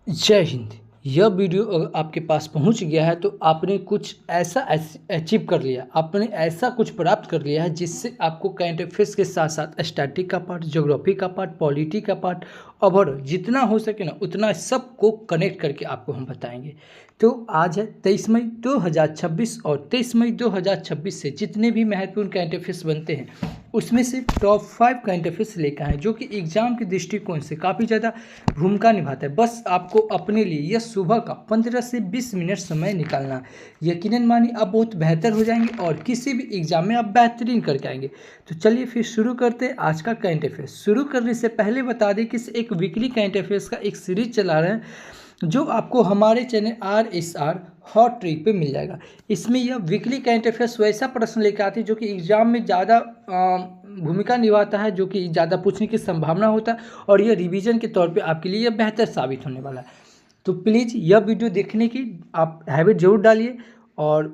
जय हिंद। यह वीडियो अगर आपके पास पहुंच गया है तो आपने कुछ ऐसा अचीव कर लिया, आपने ऐसा कुछ प्राप्त कर लिया है जिससे आपको करंट अफेयर्स के साथ साथ स्टैटिक का पार्ट, ज्योग्राफी का पार्ट, पॉलिटी का पार्ट और जितना हो सके ना उतना सबको कनेक्ट करके आपको हम बताएंगे। तो आज है 23 मई 2026 और 23 मई 2026 से जितने भी महत्वपूर्ण करंट अफेयर्स बनते हैं उसमें से टॉप 5 करंट अफेयर्स लेकर आए जो कि एग्जाम के दृष्टिकोण से काफ़ी ज़्यादा भूमिका निभाता है। बस आपको अपने लिए यह सुबह का 15 से 20 मिनट समय निकालना है। यकीनन मानिए आप बहुत बेहतर हो जाएंगे और किसी भी एग्जाम में आप बेहतरीन करके आएंगे। तो चलिए फिर शुरू करते हैं आज का करंट अफेयर्स। शुरू करने से पहले बता दें कि एक वीकली करंट अफेयर्स का एक सीरीज चला रहे हैं जो आपको हमारे चैनल RSR हॉट ट्रिक पे मिल जाएगा। इसमें यह वीकली करंट अफेयर्स वैसा प्रश्न लेकर आती है जो कि एग्जाम में ज़्यादा भूमिका निभाता है, जो कि ज़्यादा पूछने की संभावना होता है और यह रिवीजन के तौर पे आपके लिए यह बेहतर साबित होने वाला है। तो प्लीज़ यह वीडियो देखने की आप हैबिट जरूर डालिए और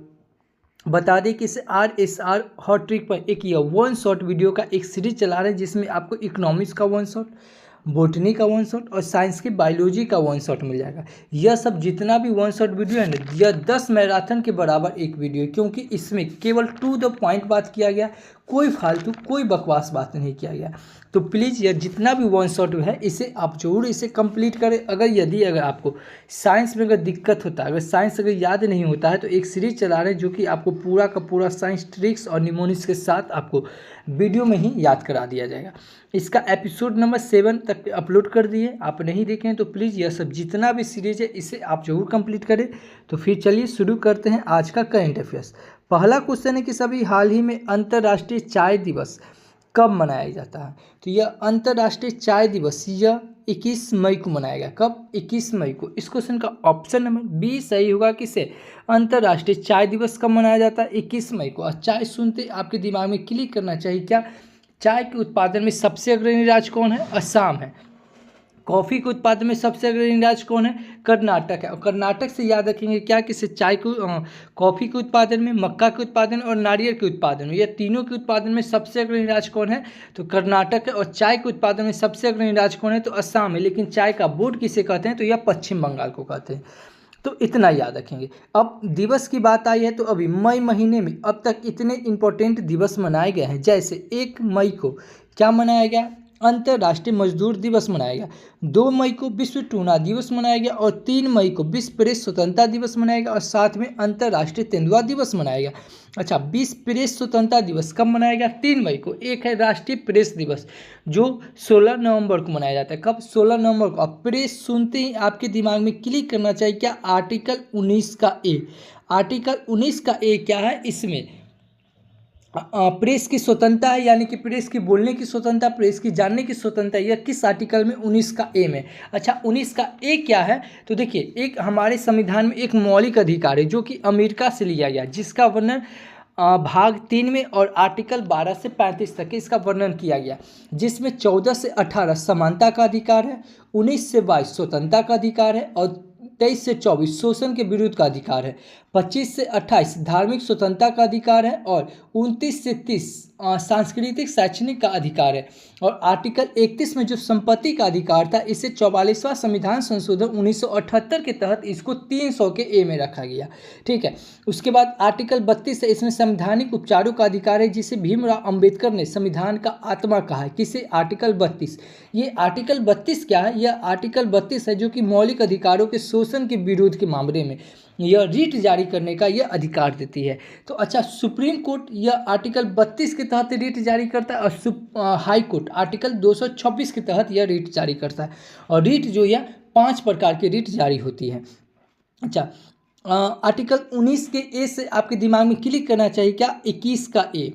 बता दें कि इस RSR हॉट ट्रिक पर एक यह वन शॉट वीडियो का एक सीरीज चला रहे हैं जिसमें आपको इकोनॉमिक्स का वन शॉट, बोटनी का वन शॉट और साइंस की बायोलॉजी का वन शॉट मिल जाएगा। यह सब जितना भी वन शॉट वीडियो है ना, यह 10 मैराथन के बराबर एक वीडियो है, क्योंकि इसमें केवल टू द पॉइंट बात किया गया, कोई फालतू कोई बकवास बात नहीं किया गया। तो प्लीज़ यह जितना भी वन शॉट है इसे आप जरूर इसे कंप्लीट करें। अगर आपको साइंस में अगर दिक्कत होता है, अगर साइंस अगर याद नहीं होता है तो एक सीरीज चला रहे हैं जो कि आपको पूरा का पूरा साइंस ट्रिक्स और निमोनिक्स के साथ आपको वीडियो में ही याद करा दिया जाएगा। इसका एपिसोड नंबर 7 तक अपलोड कर दिए, आप नहीं देखें तो प्लीज़ यह सब जितना भी सीरीज है इसे आप जरूर कंप्लीट करें। तो फिर चलिए शुरू करते हैं आज का करंट अफेयर्स। पहला क्वेश्चन है कि सभी हाल ही में अंतर्राष्ट्रीय चाय दिवस कब मनाया जाता है। तो यह अंतर्राष्ट्रीय चाय दिवस यह 21 मई को मनाया गया। कब? 21 मई को। इस क्वेश्चन का ऑप्शन नंबर बी सही होगा। किसे? अंतर्राष्ट्रीय चाय दिवस कब मनाया जाता है? 21 मई को। और चाय सुनते आपके दिमाग में क्लिक करना चाहिए क्या? चाय के उत्पादन में सबसे अग्रणी राज्य कौन है? असम है। कॉफ़ी के उत्पादन में सबसे अग्रणी राज्य कौन है? कर्नाटक है। और कर्नाटक से याद रखेंगे क्या? किसे? चाय को, कॉफ़ी के उत्पादन में, मक्का के उत्पादन और नारियल के उत्पादन में, यह तीनों के उत्पादन में सबसे अग्रणी राज्य कौन है? तो कर्नाटक है। और चाय के उत्पादन में सबसे अग्रणी राज्य कौन है? तो असम है। लेकिन चाय का बोर्ड किसे कहते हैं? तो यह पश्चिम बंगाल को कहते हैं। तो इतना याद रखेंगे। अब दिवस की बात आई है तो अभी मई महीने में अब तक इतने इंपॉर्टेंट दिवस मनाए गए हैं। जैसे 1 मई को क्या मनाया गया? अंतर्राष्ट्रीय मजदूर दिवस मनाया गया। 2 मई को विश्व टूना दिवस मनाया गया और 3 मई को विश्व प्रेस स्वतंत्रता दिवस मनाया गया और साथ में अंतर्राष्ट्रीय तेंदुआ दिवस मनाया गया। अच्छा, विश्व प्रेस स्वतंत्रता दिवस कब मनाया गया? 3 मई को। एक है राष्ट्रीय प्रेस दिवस जो 16 नवंबर को मनाया जाता है। कब? 16 नवंबर को। अब प्रेस सुनते ही आपके दिमाग में क्लिक करना चाहिए क्या? आर्टिकल 19 का ए। आर्टिकल 19 का ए क्या है? इसमें प्रेस की स्वतंत्रता है, यानी कि प्रेस की बोलने की स्वतंत्रता, प्रेस की जानने की स्वतंत्रता, यह किस आर्टिकल में? 19 का ए में। अच्छा, 19 का ए क्या है? तो देखिए, एक हमारे संविधान में एक मौलिक अधिकार है जो कि अमेरिका से लिया गया, जिसका वर्णन भाग 3 में और आर्टिकल 12 से 35 तक इसका वर्णन किया गया, जिसमें 14 से 18 समानता का अधिकार है, 19 से 22 स्वतंत्रता का अधिकार है और 23 से 24 शोषण के विरुद्ध का अधिकार है, 25 से 28 धार्मिक स्वतंत्रता का अधिकार है और 29 से 30 सांस्कृतिक शैक्षणिक का अधिकार है। और आर्टिकल 31 में जो संपत्ति का अधिकार था, इसे 44वां संविधान संशोधन 1978 के तहत इसको 300 के ए में रखा गया। ठीक है। उसके बाद आर्टिकल 32 है, इसमें संवैधानिक उपचारों का अधिकार है, जिसे भीमराव अंबेडकर ने संविधान का आत्मा कहा है। किसे? आर्टिकल 32। ये आर्टिकल 32 क्या है? यह आर्टिकल 32 है जो कि मौलिक अधिकारों के शोषण के विरोध के मामले में यह रीट जारी करने का यह अधिकार देती है। तो अच्छा, सुप्रीम कोर्ट यह आर्टिकल 32 के तहत रीट जारी करता है और हाई कोर्ट आर्टिकल 226 के तहत यह रीट जारी करता है। और रीट जो यह 5 प्रकार की रीट जारी होती है। अच्छा, आर्टिकल 19 के ए से आपके दिमाग में क्लिक करना चाहिए क्या? 21 का ए।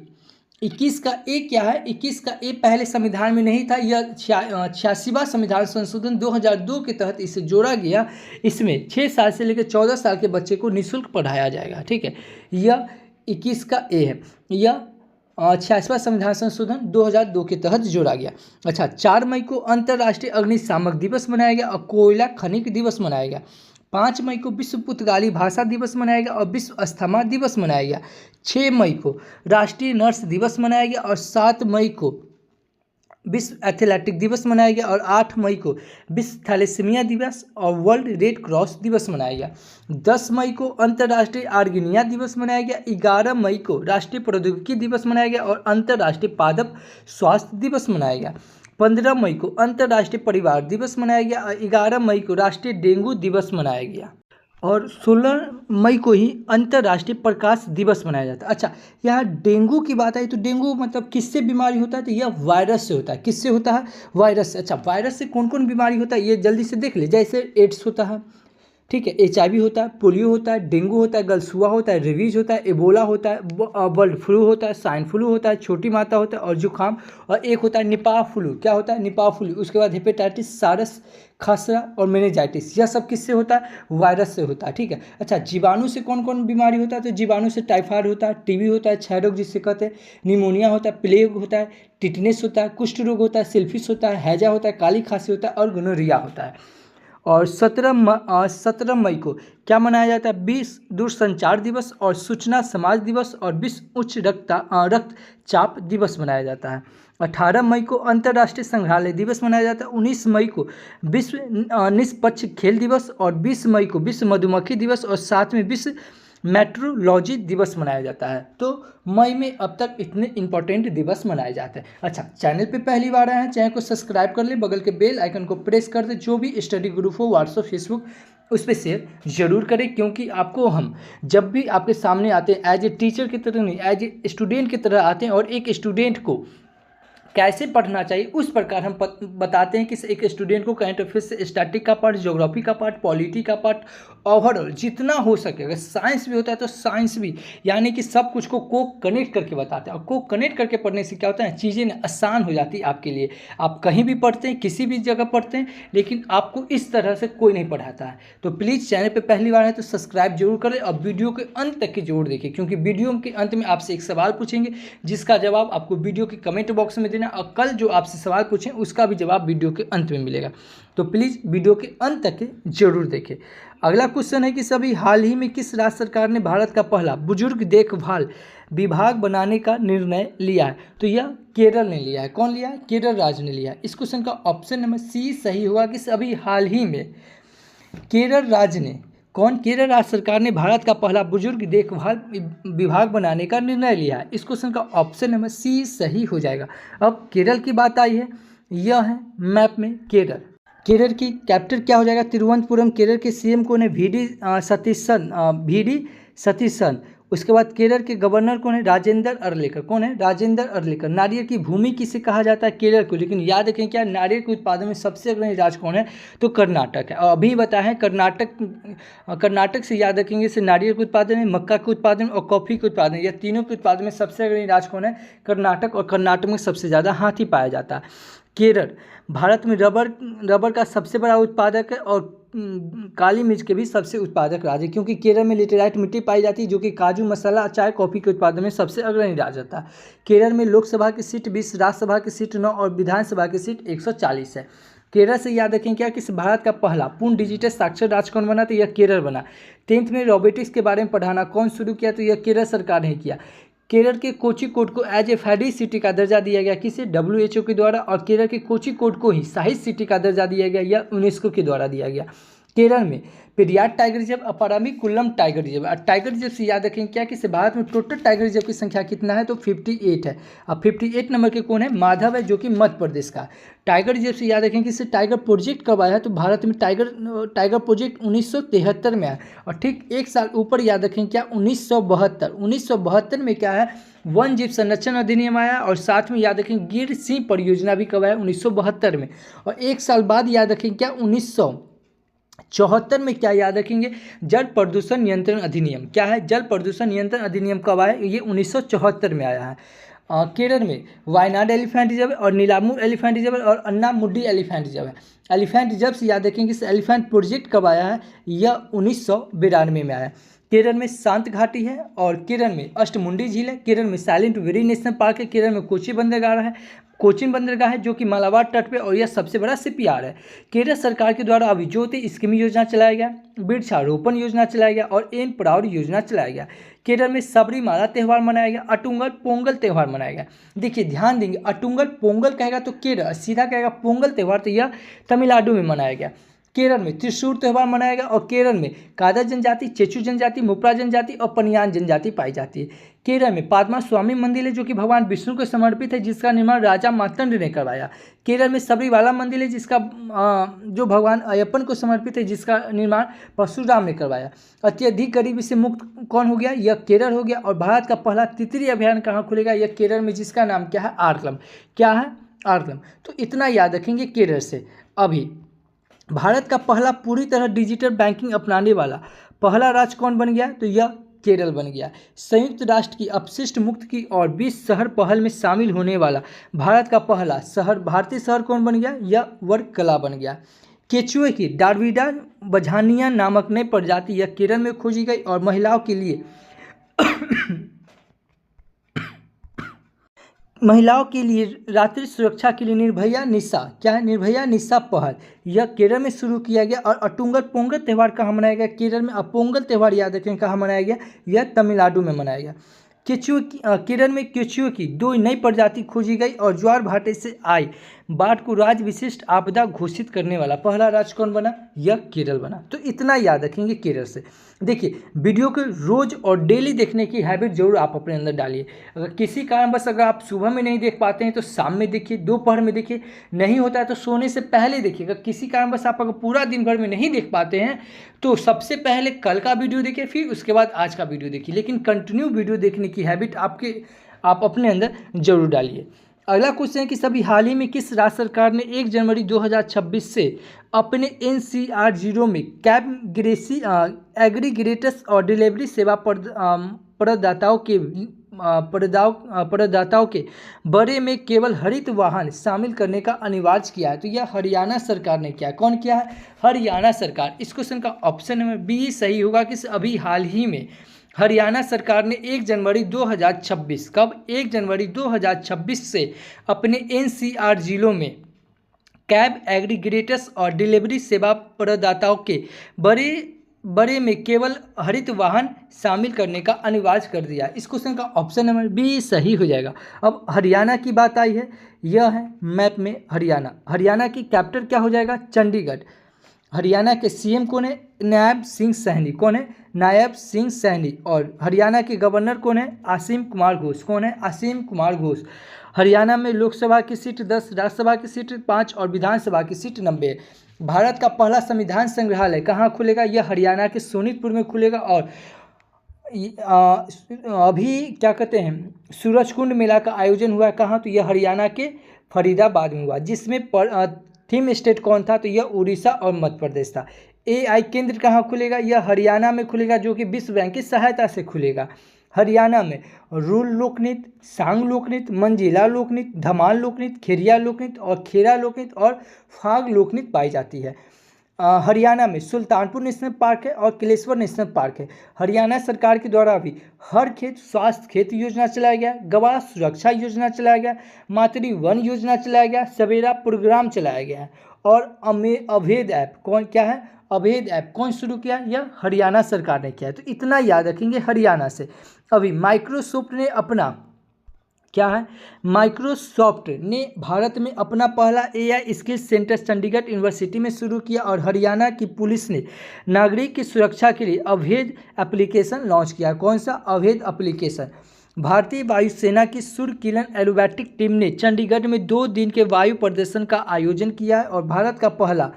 21 का ए क्या है? 21 का ए पहले संविधान में नहीं था, यह 86वां संविधान संशोधन 2002 के तहत इसे जोड़ा गया। इसमें 6 साल से लेकर 14 साल के बच्चे को निःशुल्क पढ़ाया जाएगा। ठीक है, यह 21 का ए है। यह 86वां संविधान संशोधन 2002 के तहत जोड़ा गया। अच्छा, 4 मई को अंतर्राष्ट्रीय अग्निशामक दिवस मनाया गया और कोयला खनिक दिवस मनाया गया। 5 मई को विश्व पुर्तगाली भाषा दिवस मनाया गया और विश्व अस्थमा दिवस मनाया गया। 6 मई को राष्ट्रीय नर्स दिवस मनाया गया और 7 मई को विश्व एथलेटिक दिवस मनाया गया और 8 मई को विश्व थैलेसीमिया दिवस और वर्ल्ड रेड क्रॉस दिवस मनाया गया। 10 मई को अंतर्राष्ट्रीय आर्गेनिया दिवस मनाया गया। 11 मई को राष्ट्रीय प्रौद्योगिकी दिवस मनाया गया और अंतर्राष्ट्रीय पादप स्वास्थ्य दिवस मनाया गया। 15 मई को अंतर्राष्ट्रीय परिवार दिवस मनाया गया और 11 मई को राष्ट्रीय डेंगू दिवस मनाया गया और 16 मई को ही अंतर्राष्ट्रीय प्रकाश दिवस मनाया जाता है। अच्छा, यहाँ डेंगू की बात आई तो डेंगू मतलब किससे बीमारी होता है, तो यह वायरस से होता है। किससे होता है? वायरस से। अच्छा, वायरस से कौन कौन बीमारी होता है ये जल्दी से देख ले। जैसे एड्स होता है, ठीक है, HIV होता है, पोलियो होता है, डेंगू होता है, गलसुआ होता है, रेबीज होता है, एबोला होता है, बर्ड फ्लू होता है, स्वाइन फ्लू होता है, छोटी माता होता है और जुकाम, और एक होता है निपाह फ्लू। क्या होता है? Nipah flu. उसके बाद हेपेटाइटिस, सारस, खसरा और मेनिंजाइटिस। यह सब किससे होता है? वायरस से होता है। ठीक है। अच्छा, जीवाणु से कौन कौन बीमारी होता है? तो जीवाणु से टाइफाइड होता है, टीबी होता है, क्षय रोग जिससे कहते हैं, निमोनिया होता है, प्लेग होता है, टिटनेस होता है, कुष्ठ रोग होता है, सिल्फिस होता है, हैजा होता है, काली खांसी होता है और गोनोरिया होता है। और 17 मई को क्या मनाया जाता है? विश्व दूरसंचार दिवस और सूचना समाज दिवस और विश्व उच्च रक्तचाप दिवस मनाया जाता है। 18 मई को अंतर्राष्ट्रीय संग्रहालय दिवस मनाया जाता है। 19 मई को विश्व निष्पक्ष खेल दिवस और 20 मई को विश्व मधुमक्खी दिवस और साथ में विश्व मेट्रोलॉजी दिवस मनाया जाता है। तो मई में अब तक इतने इंपॉर्टेंट दिवस मनाए जाते हैं। अच्छा, चैनल पे पहली बार आए हैं, चैनल को सब्सक्राइब कर ले, बगल के बेल आइकन को प्रेस कर दे। जो भी स्टडी ग्रुप हो व्हाट्सअप, फेसबुक, उस पर शेयर जरूर करें, क्योंकि आपको हम जब भी आपके सामने आते हैं एज ए टीचर की तरह नहीं, एज ए स्टूडेंट की तरह आते हैं और एक स्टूडेंट को कैसे पढ़ना चाहिए उस प्रकार हम बताते हैं कि एक स्टूडेंट को करंट अफेयर्स से स्टैटिक का पार्ट, ज्योग्राफी का पार्ट, पॉलिटी का पार्ट, ओवरऑल जितना हो सके, अगर साइंस भी होता है तो साइंस भी, यानी कि सब कुछ को कनेक्ट करके बताते हैं। और को कनेक्ट करके पढ़ने से क्या होता है, चीज़ें आसान हो जाती है आपके लिए। आप कहीं भी पढ़ते हैं, किसी भी जगह पढ़ते हैं, लेकिन आपको इस तरह से कोई नहीं पढ़ाता है। तो प्लीज़ चैनल पर पहली बार है तो सब्सक्राइब जरूर करें और वीडियो के अंत तक की जरूर देखिए, क्योंकि वीडियो के अंत में आपसे एक सवाल पूछेंगे जिसका जवाब आपको वीडियो के कमेंट बॉक्स में देना, और कल जो आपसे सवाल पूछें उसका भी जवाब वीडियो के अंत में मिलेगा। तो प्लीज़ वीडियो के अंत तक जरूर देखें। अगला क्वेश्चन है कि सभी हाल ही में किस राज्य सरकार ने भारत का पहला बुजुर्ग देखभाल विभाग बनाने का निर्णय लिया है? तो यह केरल ने लिया है। कौन लिया है? केरल राज्य ने लिया है। इस क्वेश्चन का ऑप्शन नंबर सी सही होगा कि सभी हाल ही में केरल राज्य ने, कौन? केरल राज्य सरकार ने भारत का पहला बुजुर्ग देखभाल विभाग बनाने का निर्णय लिया है। इस क्वेश्चन का ऑप्शन नंबर सी सही हो जाएगा। अब केरल की बात आई है, यह है मैप में केरल। केरल की कैपिटल क्या हो जाएगा? तिरुवनंतपुरम। केरल के सीएम कौन है? V D Satheesan. उसके बाद केरल के गवर्नर कौन है? राजेंद्र अरलेकर। कौन है? राजेंद्र अरलेकर। नारियल की भूमि किसे कहा जाता है? केरल को। लेकिन याद रखें क्या, नारियल के उत्पादन में सबसे अग्रणी राज्य कौन है? तो कर्नाटक है। और अभी बताया है कर्नाटक से याद रखेंगे से नारियल के उत्पादन में, मक्का के उत्पादन और कॉफ़ी के उत्पादन, या तीनों के उत्पादन में सबसे अग्रणी राज्य कौन है? कर्नाटक। और कर्नाटक में सबसे ज़्यादा हाथी पाया जाता है। केरल भारत में रबर का सबसे बड़ा उत्पादक है और काली मिर्च के भी सबसे उत्पादक राज्य, क्योंकि केरल में लेटेराइट मिट्टी पाई जाती है जो कि काजू, मसाला, चाय, कॉफ़ी के उत्पादन में सबसे अग्रणी राज्य होता है। केरल में लोकसभा की सीट 20, राज्यसभा की सीट 9 और विधानसभा की सीट 140 है। केरल से याद रखें क्या कि भारत का पहला पूर्ण डिजिटल साक्षर राज्य कौन बना? तो यह केरल बना। 10th में रोबोटिक्स के बारे में पढ़ाना कौन शुरू किया? तो यह केरल सरकार ने किया। केरल के कोझिकोड को एज ए हेरिटेज सिटी का दर्जा दिया गया, किसे? WHO के द्वारा। और केरल के कोझिकोड को ही साहित्य सिटी का दर्जा दिया गया, यह यूनेस्को के द्वारा दिया गया। केरल में Periyar tiger reserve, Parambikulam tiger reserve. और टाइगर रिजर्व से याद रखें क्या कि भारत में टोटल टाइगर रिजर्व की संख्या कितना है? तो 58 है। अब 58 नंबर के कौन है? माधव है, जो कि मध्य प्रदेश का। टाइगर रिजर्व से याद रखें कि इससे टाइगर प्रोजेक्ट कब आया है? तो भारत में टाइगर प्रोजेक्ट 1973 में आया। और ठीक एक साल ऊपर याद रखें क्या? 1972 में क्या है? वन जीव संरक्षण अधिनियम आया। और साथ में याद रखें गिर सिंह परियोजना भी कब आया? 1972 में। और एक साल बाद याद रखें क्या? 1974 में क्या याद रखेंगे? जल प्रदूषण नियंत्रण अधिनियम। क्या है? जल प्रदूषण नियंत्रण अधिनियम कब आया? ये 1974 में आया है। केरल में वायनाड एलिफेंट रिजर्व और नीलाम्बूर एलिफेंट रिजर्व और अन्नामुडी एलिफेंट रिजर्व है। एलिफेंट रिजर्व से याद रखेंगे कि एलिफेंट प्रोजेक्ट कब आया है? यह 1992 में आया। केरल में शांत घाटी है और केरल में अष्टमुंडी झील है। केरल में साइलेंट वेरी नेशनल पार्क है। केरल में कोची बंदरगाह है। कोचिन बंदरगाह है जो कि मालाबार तट पे, और यह सबसे बड़ा शिपयार्ड है। केरल सरकार के द्वारा अभी ज्योति स्कीम योजना चलाया गया, वृक्षारोपण योजना चलाया गया और एन प्राउड योजना चलाया गया। केरल में सबरीमाला त्यौहार मनाया गया, अटुंगल पोंगल त्यौहार मनाया गया। देखिए ध्यान देंगे, अटुंगल पोंगल कहेगा तो केरल, सीधा कहेगा पोंगल त्यौहार तो यह तमिलनाडु में मनाया गया। केरल में त्रिशूर त्यौहार मनाया गया और केरल में कादा जनजाति, चेचू जनजाति, मुप्रा जनजाति और पनियान जनजाति पाई जाती है। केरल में पद्मा स्वामी मंदिर है जो कि भगवान विष्णु को समर्पित है, जिसका निर्माण राजा मार्तंड ने करवाया। केरल में सबरीवाला मंदिर है जिसका जो भगवान अयप्पन को समर्पित है, जिसका निर्माण परशुराम ने करवाया। अत्यधिक गरीबी से मुक्त कौन हो गया? यह केरल हो गया। और भारत का पहला तितली अभयारण्य कहाँ खुलेगा? यह केरल में, जिसका नाम क्या है? आरकलम। क्या है? आरकलम। तो इतना याद रखेंगे केरल से। अभी भारत का पहला पूरी तरह डिजिटल बैंकिंग अपनाने वाला पहला राज्य कौन बन गया? तो यह केरल बन गया। संयुक्त राष्ट्र की अपशिष्ट मुक्त की और 20 शहर पहल में शामिल होने वाला भारत का पहला शहर, भारतीय शहर कौन बन गया? यह वर्कला बन गया। केचुए की डार्विडा बझानिया नामक नई प्रजाति यह केरल में खोजी गई और महिलाओं के लिए रात्रि सुरक्षा के लिए निर्भया निशा, क्या है? निर्भया निशा पहल, यह केरल में शुरू किया गया। और अटुंगल पोंगल त्यौहार कहाँ मनाया गया? केरल में। पोंगल त्यौहार याद रखें कहाँ मनाया गया? यह तमिलनाडु में मनाया गया। केरल में केचुए की 2 नई प्रजाति खोजी गई और ज्वार भाटे से आई बाढ़ को राज्य विशिष्ट आपदा घोषित करने वाला पहला राज्य कौन बना? यह केरल बना। तो इतना याद रखेंगे केरल से। देखिए वीडियो को रोज और डेली देखने की हैबिट जरूर आप अपने अंदर डालिए। अगर किसी कारणवश अगर आप सुबह में नहीं देख पाते हैं तो शाम में देखिए, दोपहर में देखिए, नहीं होता है तो सोने से पहले देखिए। अगर किसी कारणवश आप अगर पूरा दिन भर में नहीं देख पाते हैं तो सबसे पहले कल का वीडियो देखिए, फिर उसके बाद आज का वीडियो देखिए, लेकिन कंटिन्यू वीडियो देखने की हैबिट आप अपने अंदर जरूर डालिए। अगला क्वेश्चन है कि सभी हाल ही में किस राज्य सरकार ने 1 जनवरी 2026 से अपने NCR 0 में कैब एग्रीगेटर्स और डिलीवरी सेवा प्रदाताओं के बड़े में केवल हरित वाहन शामिल करने का अनिवार्य किया है? तो यह हरियाणा सरकार ने किया है। कौन किया है? हरियाणा सरकार। इस क्वेश्चन का ऑप्शन नंबर बी सही होगा कि अभी हाल ही में हरियाणा सरकार ने 1 जनवरी 2026, कब? 1 जनवरी 2026 से अपने NCR जिलों में कैब एग्रीगेटर्स और डिलीवरी सेवा प्रदाताओं के बड़े में केवल हरित वाहन शामिल करने का अनिवार्य कर दिया। इस क्वेश्चन का ऑप्शन नंबर बी सही हो जाएगा। अब हरियाणा की बात आई है, यह है मैप में हरियाणा। हरियाणा की कैपिटल क्या हो जाएगा? चंडीगढ़। हरियाणा के CM कौन है? नायब सिंह सैनी। कौन है? नायब सिंह सैनी। और हरियाणा के गवर्नर कौन है? आसिम कुमार घोष। कौन है? आसिम कुमार घोष। हरियाणा में लोकसभा की सीट 10, राज्यसभा की सीट 5 और विधानसभा की सीट 90। भारत का पहला संविधान संग्रहालय कहाँ खुलेगा? यह हरियाणा के सोनीतपुर में खुलेगा। और अभी क्या कहते हैं, सूरजकुंड मेला का आयोजन हुआ है कहाँ? तो यह हरियाणा के फरीदाबाद में हुआ, जिसमें थीम स्टेट कौन था? तो यह उड़ीसा और मध्य प्रदेश था। AI केंद्र कहाँ खुलेगा? यह हरियाणा में खुलेगा, जो कि विश्व बैंक की सहायता से खुलेगा। हरियाणा में रूल लोकनृत्य, सांग लोकनृत्य, मंजिला लोकनृत्य, धमाल लोकनृत्य, खेरिया लोकनृत्य और खेरा लोकनृत्य और फाग लोकनृत्य पाई जाती है। हरियाणा में सुल्तानपुर नेशनल पार्क है और किलेश्वर नेशनल पार्क है। हरियाणा सरकार के द्वारा भी हर खेत स्वास्थ्य खेती योजना चलाया गया, गवाह सुरक्षा योजना चलाया गया, मातृ वन योजना चलाया गया, सवेरा प्रोग्राम चलाया गया और अभेद ऐप कौन क्या है? अभेद ऐप कौन शुरू किया? यह हरियाणा सरकार ने किया है। तो इतना याद रखेंगे हरियाणा से। अभी माइक्रोसॉफ्ट ने अपना क्या है? माइक्रोसॉफ्ट ने भारत में अपना पहला AI skill centre Chandigarh university में शुरू किया और हरियाणा की पुलिस ने नागरिक की सुरक्षा के लिए अभेद एप्लीकेशन लॉन्च किया। कौन सा? अभेद एप्लीकेशन। भारतीय वायुसेना की सूर्य किरण एरोबैटिक टीम ने चंडीगढ़ में 2 दिन के वायु प्रदर्शन का आयोजन किया है और भारत का पहला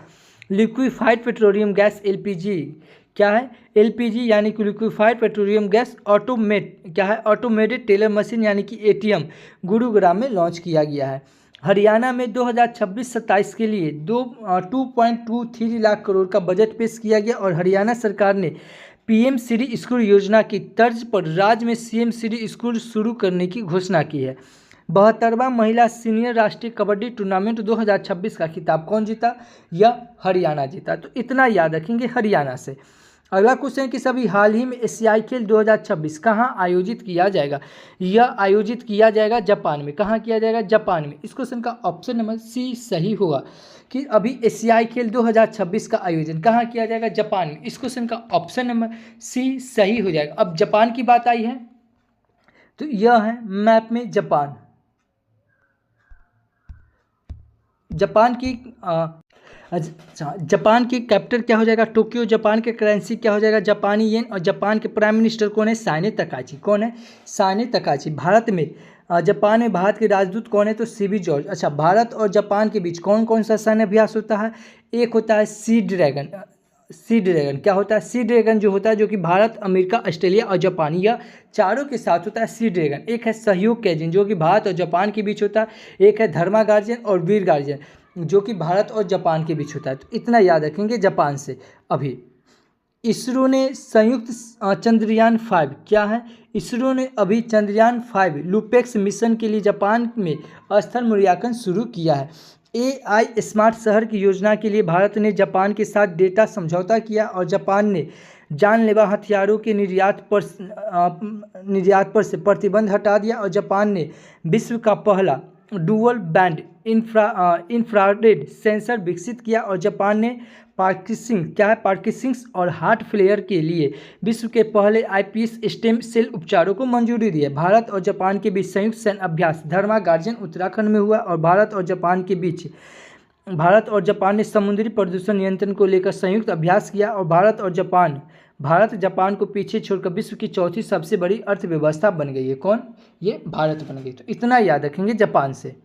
लिक्विफाइड पेट्रोलियम गैस LPG क्या है? LPG यानी कि liquefied petroleum gas automated teller machine यानी कि ATM गुरुग्राम में लॉन्च किया गया है। हरियाणा में 2026-27 के लिए 2.23 लाख करोड़ का बजट पेश किया गया और हरियाणा सरकार ने PM श्री स्कूल योजना की तर्ज पर राज्य में CM श्री स्कूल शुरू करने की घोषणा की है। 72वां महिला सीनियर राष्ट्रीय कबड्डी टूर्नामेंट 2026 का खिताब कौन जीता? यह हरियाणा जीता। तो इतना याद रखेंगे हरियाणा से। अगला क्वेश्चन है कि सभी हाल ही में एशियाई खेल 2026 कहाँ आयोजित किया जाएगा। यह आयोजित किया जाएगा जापान में। कहाँ किया जाएगा? जापान में। इस क्वेश्चन का ऑप्शन नंबर सी सही होगा कि अभी एशियाई खेल 2026 का आयोजन कहाँ किया जाएगा? जापान में। इस क्वेश्चन का ऑप्शन नंबर सी सही हो जाएगा। अब जापान की बात आई है तो यह है मैप में जापान। जापान की अच्छा, जापान की कैपिटल क्या हो जाएगा? टोक्यो। जापान के करेंसी क्या हो जाएगा? जापानी येन। और जापान के प्राइम मिनिस्टर कौन है? साने तकाची। कौन है? साने तकाची। भारत में जापान में भारत के राजदूत कौन है? तो सीबी जॉर्ज। अच्छा, भारत और जापान के बीच कौन कौन सा सैन्य अभ्यास होता है? एक होता है सी ड्रैगन। सी ड्रैगन क्या होता है? सी ड्रैगन जो होता है, जो कि भारत, अमेरिका, ऑस्ट्रेलिया और जापान, यह चारों के साथ होता है सी ड्रैगन। एक है सहयोग कैजिन जो कि भारत और जापान के बीच होता है। एक है धर्मा गार्जियन और वीर गार्जियन जो कि भारत और जापान के बीच होता है। तो इतना याद रखेंगे जापान से। अभी इसरो ने संयुक्त चंद्रयान 5 क्या है? इसरो ने अभी चंद्रयान 5 लूपेक्स मिशन के लिए जापान में स्थल मूल्यांकन शुरू किया है। AI स्मार्ट शहर की योजना के लिए भारत ने जापान के साथ डेटा समझौता किया और जापान ने जानलेवा हथियारों के निर्यात पर से प्रतिबंध हटा दिया और जापान ने विश्व का पहला डुअल बैंड इंफ्रारेड सेंसर विकसित किया और जापान ने पार्किंसंस और हार्ट फेलियर के लिए विश्व के पहले iPS स्टेम सेल उपचारों को मंजूरी दी है। भारत और जापान के बीच संयुक्त सैन्य अभ्यास धर्मा गार्जियन उत्तराखंड में हुआ और भारत और जापान ने समुद्री प्रदूषण नियंत्रण को लेकर संयुक्त अभ्यास किया और भारत जापान को पीछे छोड़कर विश्व की चौथी सबसे बड़ी अर्थव्यवस्था बन गई है। कौन? ये भारत बन गई। तो इतना याद रखेंगे जापान से।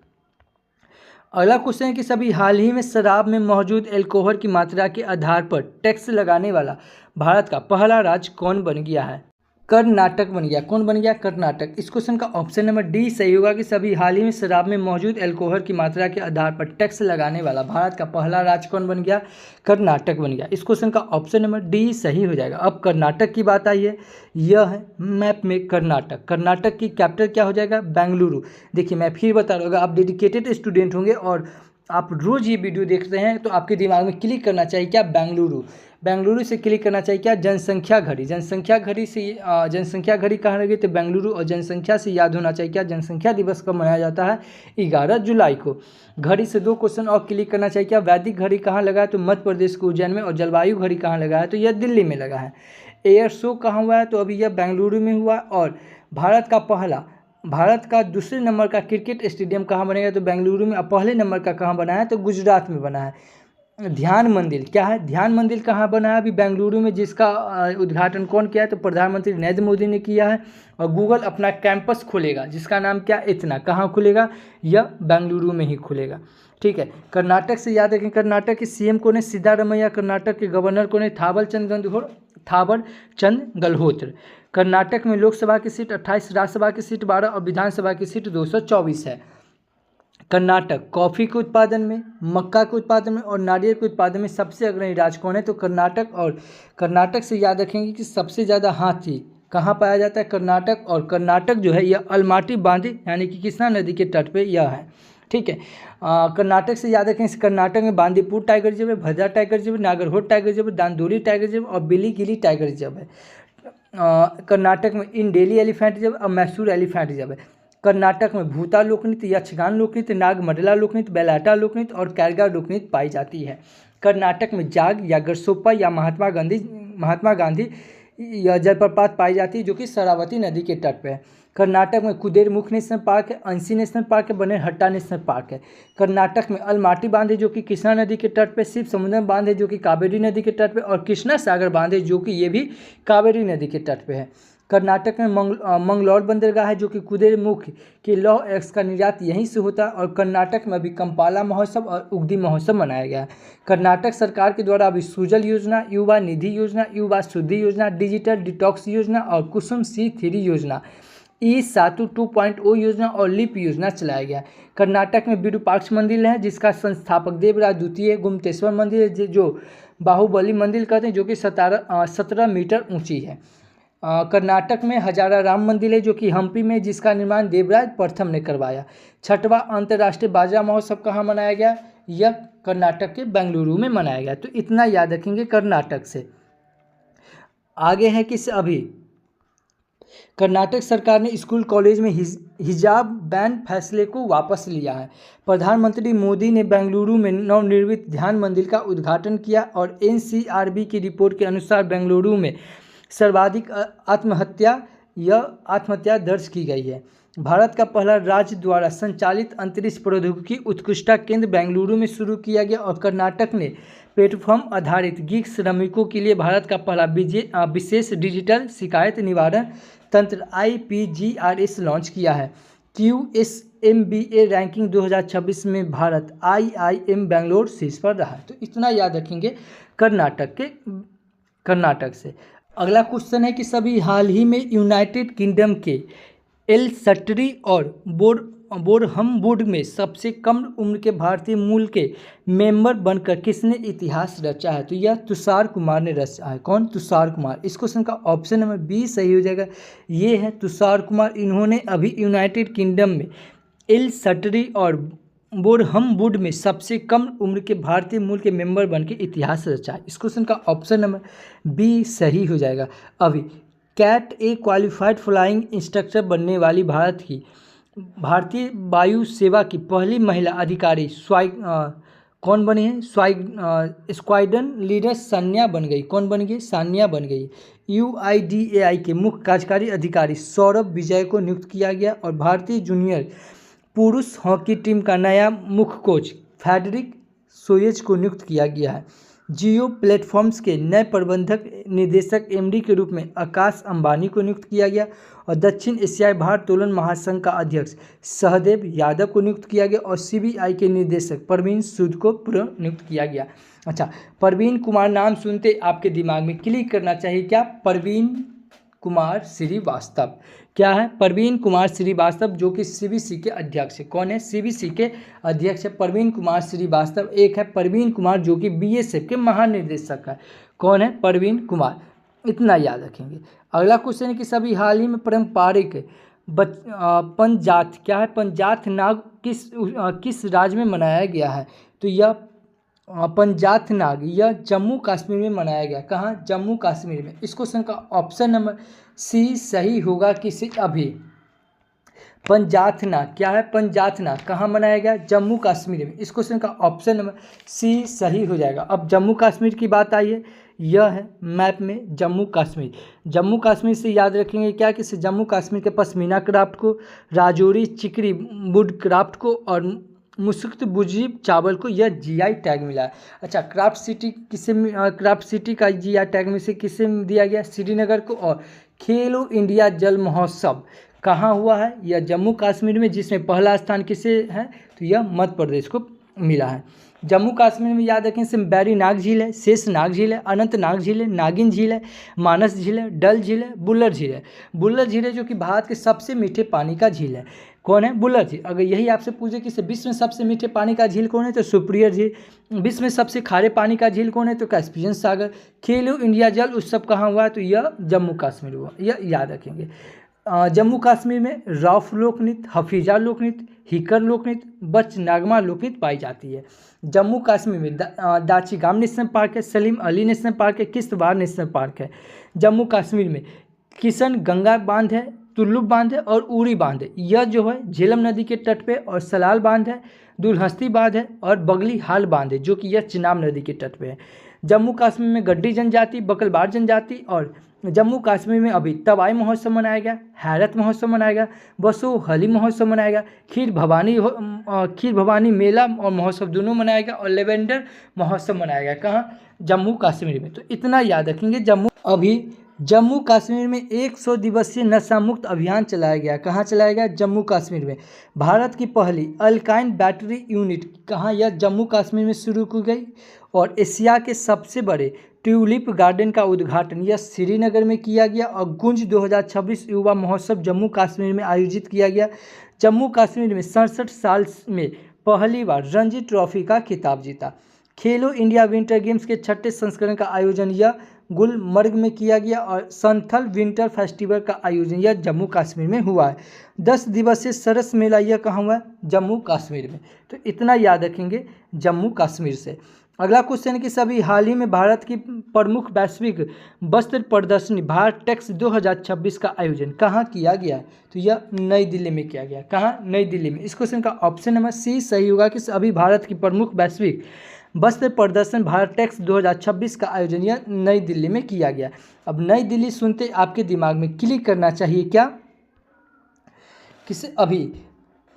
अगला क्वेश्चन है कि सभी हाल ही में शराब में मौजूद एल्कोहल की मात्रा के आधार पर टैक्स लगाने वाला भारत का पहला राज्य कौन बन गया है? कर्नाटक बन गया। कौन बन गया? कर्नाटक। इस क्वेश्चन का ऑप्शन नंबर डी सही होगा कि सभी हाल ही में शराब में मौजूद एल्कोहल की मात्रा के आधार पर टैक्स लगाने वाला भारत का पहला राज्य कौन बन गया? कर्नाटक बन गया। इस क्वेश्चन का ऑप्शन नंबर डी सही हो जाएगा। अब कर्नाटक की बात आई है, यह है मैप में कर्नाटक। कर्नाटक की कैपिटल क्या हो जाएगा? बेंगलुरु। देखिए मैं फिर बता रहा हूँ, अगर आप डेडिकेटेड स्टूडेंट होंगे और आप रोज़ ये वीडियो देख रहे हैं तो आपके दिमाग में क्लिक करना चाहिए क्या? बेंगलुरु। बेंगलुरु से क्लिक करना चाहिए क्या? जनसंख्या घड़ी। जनसंख्या घड़ी कहाँ लगी? तो बेंगलुरु। और जनसंख्या से याद होना चाहिए क्या? जनसंख्या दिवस कब मनाया जाता है? 11 जुलाई को। घड़ी से 2 क्वेश्चन और क्लिक करना चाहिए क्या? वैदिक घड़ी कहाँ लगा है? तो मध्य प्रदेश के उज्जैन में। और जलवायु घड़ी कहाँ लगा है? तो यह दिल्ली में लगा है। एयर शो कहाँ हुआ है? तो अभी यह बेंगलुरु में हुआ। और भारत का दूसरे नंबर का क्रिकेट स्टेडियम कहाँ बनेगा? तो बेंगलुरु में। अब पहले नंबर का कहाँ बना है? तो गुजरात में बना है। ध्यान मंदिर क्या है? ध्यान मंदिर कहाँ बना है? अभी बेंगलुरु में, जिसका उद्घाटन कौन किया है? तो प्रधानमंत्री नरेंद्र मोदी ने किया है। और गूगल अपना कैंपस खोलेगा जिसका नाम क्या? इतना। कहाँ खुलेगा? यह बेंगलुरु में ही खुलेगा। ठीक है। कर्नाटक से याद रखें, कर्नाटक के CM कौन है? सिद्धारमैया। कर्नाटक के गवर्नर कौन है? थावर चंद गहलोत। कर्नाटक में लोकसभा की सीट 28, राज्यसभा की सीट 12 और विधानसभा की सीट 224 है। कर्नाटक कॉफ़ी के उत्पादन में, मक्का के उत्पादन में और नारियल के उत्पादन में सबसे अग्रणी राज्य कौन है? तो कर्नाटक। और कर्नाटक से याद रखेंगे कि सबसे ज़्यादा हाथी कहाँ पाया जाता है? कर्नाटक। और कर्नाटक जो है यह अलमाटी बांध यानी कि कृष्णा नदी के तट पे यह है। ठीक है। कर्नाटक से याद रखें, कर्नाटक में बांदीपुर टाइगर रिजर्व है, भद्रा टाइगर रिजर्व है, नागरहोड टाइगर रिजर्व है, दांदोरी टाइगर रिजर्व और बिलीगिरी टाइगर रिजर्व है। कर्नाटक में इंडेली एलिफेंट रिजर्व और मैसूर एलिफेंट रिजर्व है। कर्नाटक में भूता लोकनृत्य, यक्षगान लोकनृत्य, नागमंडला लोकनृत्य, बेलाटा लोकनृत्य और कैरगा लोकनृत्य पाई जाती है। कर्नाटक में जाग या गरसोप्पा या महात्मा गांधी यह जलप्रपात पाई जाती है जो कि शरावती नदी के तट पे है। कर्नाटक में कुदेरमुख नेशनल पार्क है, अंसी नेशनल पार्क है, बनेरहट्टा नेशनल पार्क है। कर्नाटक में अलमाटी बांध है जो कि कृष्णा नदी के तट पे, शिव समुद्र बांध है जो कि कावेरी नदी के तट पे और कृष्णा सागर बांध है जो कि ये भी कावेरी नदी के तट पे है। कर्नाटक में मंगलौर बंदरगाह है जो कि कुदेरमुख के लौह अयस्क का निर्यात यहीं से होता है। और कर्नाटक में अभी कंपाला महोत्सव और उगदी महोत्सव मनाया गया है। कर्नाटक सरकार के द्वारा अभी सुजल योजना, युवा निधि योजना, युवा शुद्धि योजना, डिजिटल डिटॉक्स योजना और कुसुम C3 योजना, E-सेतु 2.0 योजना और लिप योजना चलाया गया। कर्नाटक में विरूपाक्ष मंदिर है जिसका संस्थापक देवराज द्वितीय। गुम्तेश्वर मंदिर है जो बाहुबली मंदिर कहते हैं जो कि 17 मीटर ऊंची है। कर्नाटक में हजारा राम मंदिर है जो कि हम्पी में, जिसका निर्माण देवराज प्रथम ने करवाया। 6वां अंतर्राष्ट्रीय बाजरा महोत्सव कहाँ मनाया गया? यह कर्नाटक के बेंगलुरु में मनाया गया। तो इतना याद रखेंगे कर्नाटक से। आगे है कि अभी कर्नाटक सरकार ने स्कूल कॉलेज में हिजाब बैन फैसले को वापस लिया है। प्रधानमंत्री मोदी ने बेंगलुरु में नवनिर्मित ध्यान मंदिर का उद्घाटन किया और एनसीआरबी की रिपोर्ट के अनुसार बेंगलुरु में सर्वाधिक आत्महत्या दर्ज की गई है। भारत का पहला राज्य द्वारा संचालित अंतरिक्ष प्रौद्योगिकी उत्कृष्टता केंद्र बेंगलुरु में शुरू किया गया और कर्नाटक ने प्लेटफॉर्म आधारित गिग श्रमिकों के लिए भारत का पहला विशेष डिजिटल शिकायत निवारण तंत्र IPGRS लॉन्च किया है। QSMBA रैंकिंग 2026 में भारत IIM बेंगलोर शीर्ष पर रहा। तो इतना याद रखेंगे कर्नाटक से। अगला क्वेश्चन है कि सभी हाल ही में यूनाइटेड किंगडम के एलसट्री और बोरहमवुड में सबसे कम उम्र के भारतीय मूल के मेंबर बनकर किसने इतिहास रचा है? तो यह तुषार कुमार ने रचा है। कौन? तुषार कुमार। इस क्वेश्चन का ऑप्शन नंबर बी सही हो जाएगा। ये है तुषार कुमार। इन्होंने अभी यूनाइटेड किंगडम में एलसट्री और बोरहमवुड में सबसे कम उम्र के भारतीय मूल के मेंबर बन के इतिहास रचा है। इस क्वेश्चन का ऑप्शन नंबर बी सही हो जाएगा। अभी कैट ए क्वालिफाइड फ्लाइंग इंस्ट्रक्टर बनने वाली भारतीय वायु सेवा की पहली महिला अधिकारी कौन बनी है? स्क्वाड्रन लीडर सान्या बन गई। कौन बन गई? सान्या बन गई। UIDAI के मुख्य कार्यकारी अधिकारी सौरभ विजय को नियुक्त किया गया और भारतीय जूनियर पुरुष हॉकी टीम का नया मुख्य कोच फ्रेडरिक सोयेज को नियुक्त किया गया है। जियो प्लेटफॉर्म्स के नए प्रबंधक निदेशक MD के रूप में आकाश अंबानी को नियुक्त किया गया और दक्षिण एशियाई भारोत्तोलन महासंघ का अध्यक्ष सहदेव यादव को नियुक्त किया गया और CBI के निदेशक प्रवीण सूद को नियुक्त किया गया। अच्छा, प्रवीण कुमार नाम सुनते आपके दिमाग में क्लिक करना चाहिए क्या? प्रवीण कुमार श्रीवास्तव। क्या है? प्रवीण कुमार श्रीवास्तव, जो कि CBC के अध्यक्ष है। कौन है? CBC के अध्यक्ष है प्रवीण कुमार श्रीवास्तव। एक है प्रवीण कुमार जो कि BSF के महानिदेशक है। कौन है? प्रवीण कुमार। इतना याद रखेंगे। अगला क्वेश्चन है कि सभी हाल ही में पारंपरिक पंजाथ, क्या है? पंजाथ नाग किस राज्य में मनाया गया है? तो यह पंजाथ नाग यह जम्मू कश्मीर में मनाया गया। कहाँ? जम्मू कश्मीर में। इस क्वेश्चन का ऑप्शन नंबर सी सही होगा। किसी अभी पंजाथ नाग, क्या है? पंजाथ नाग कहाँ मनाया गया? जम्मू कश्मीर में। इस क्वेश्चन का ऑप्शन नंबर सी सही हो जाएगा। अब जम्मू कश्मीर की बात आई है, यह है मैप में जम्मू कश्मीर। जम्मू कश्मीर से याद रखेंगे क्या? कि जम्मू कश्मीर के पश्मीना क्राफ्ट को, राजौरी चिकरी वुड क्राफ्ट को और मुश्क बुजी चावल को यह GI टैग मिला है। अच्छा, क्राफ्ट सिटी का GI टैग में से किसे दिया गया? श्रीनगर को। और खेलो इंडिया जल महोत्सव कहाँ हुआ है? यह जम्मू कश्मीर में, जिसमें पहला स्थान किसे है? तो यह मध्य प्रदेश को मिला है। जम्मू कश्मीर में याद रखें सिर्फ बैरी नाग झील है, शेष नाग झील है, अनंत नाग झील है, नागिन झील है, मानस झील है, डल झील है, बुल्लर झील है। बुल्लर झील है जो कि भारत के सबसे मीठे पानी का झील है। कौन है? बुल्लर झील। अगर यही आपसे पूछे कि विश्व में सबसे मीठे पानी का झील कौन है? तो सुप्रियर झील। विश्व में सबसे खारे पानी का झील कौन है? तो कैस्पियन सागर। खेलो इंडिया जल उत्सव कहाँ हुआ है? तो यह जम्मू कश्मीर हुआ। यह याद रखेंगे। जम्मू कश्मीर में रौफ लोकनृत्य, हफीजा लोकनृत्य, हिकर लोकनृत्य, बच नागमा लोकनृत्य पाई जाती है। जम्मू कश्मीर में दाचिगाम नेशनल पार्क है, सलीम अली नेशनल पार्क है, किश्तवाड़ नेशनल पार्क है। जम्मू कश्मीर में किशन गंगा बांध है, तुल्लू बांध है और उरी बांध है। यह जो है झेलम नदी के तट पे, और सलाल बांध है, दुलहस्ती बांध है और बगली हाल बांध है जो कि यह चिनाब नदी के तट पे है। जम्मू कश्मीर में गड्डी जनजाति, बकलबार जनजाति और जम्मू कश्मीर में अभी तवाई महोत्सव मनाया गया, हैरत महोत्सव मनाया गया, बसो हली महोत्सव मनाया गया, खीर भवानी मेला और महोत्सव दोनों मनाया गया और लेवेंडर महोत्सव मनाया गया। कहाँ? जम्मू कश्मीर में। तो इतना याद रखेंगे। जम्मू कश्मीर में 100 दिवसीय नशा मुक्त अभियान चलाया गया। कहाँ चलाया गया? जम्मू कश्मीर में। भारत की पहली अल्काइन बैटरी यूनिट कहाँ? यह जम्मू कश्मीर में शुरू की गई। और एशिया के सबसे बड़े ट्यूलिप गार्डन का उद्घाटन यह श्रीनगर में किया गया। और गुंज 2026 युवा महोत्सव जम्मू कश्मीर में आयोजित किया गया। जम्मू कश्मीर में 67 साल में पहली बार रणजी ट्रॉफी का खिताब जीता। खेलो इंडिया विंटर गेम्स के 6ठे संस्करण का आयोजन यह गुलमर्ग में किया गया और संथल विंटर फेस्टिवल का आयोजन यह जम्मू कश्मीर में हुआ है। 10 दिवसीय सरस मेला यह कहाँ हुआ है? जम्मू कश्मीर में। तो इतना याद रखेंगे जम्मू कश्मीर से। अगला क्वेश्चन कि सभी हाल ही में भारत की प्रमुख वैश्विक वस्त्र प्रदर्शनी भारत टेक्स 2026 का आयोजन कहाँ किया गया है? तो यह नई दिल्ली में किया गया। कहाँ? नई दिल्ली में। इस क्वेश्चन का ऑप्शन नंबर सी सही होगा कि सभी भारत की प्रमुख वैश्विक वस्त्र प्रदर्शन भारत टेक्स 2026 का आयोजन यह नई दिल्ली में किया गया। अब नई दिल्ली सुनते आपके दिमाग में क्लिक करना चाहिए क्या? किसे अभी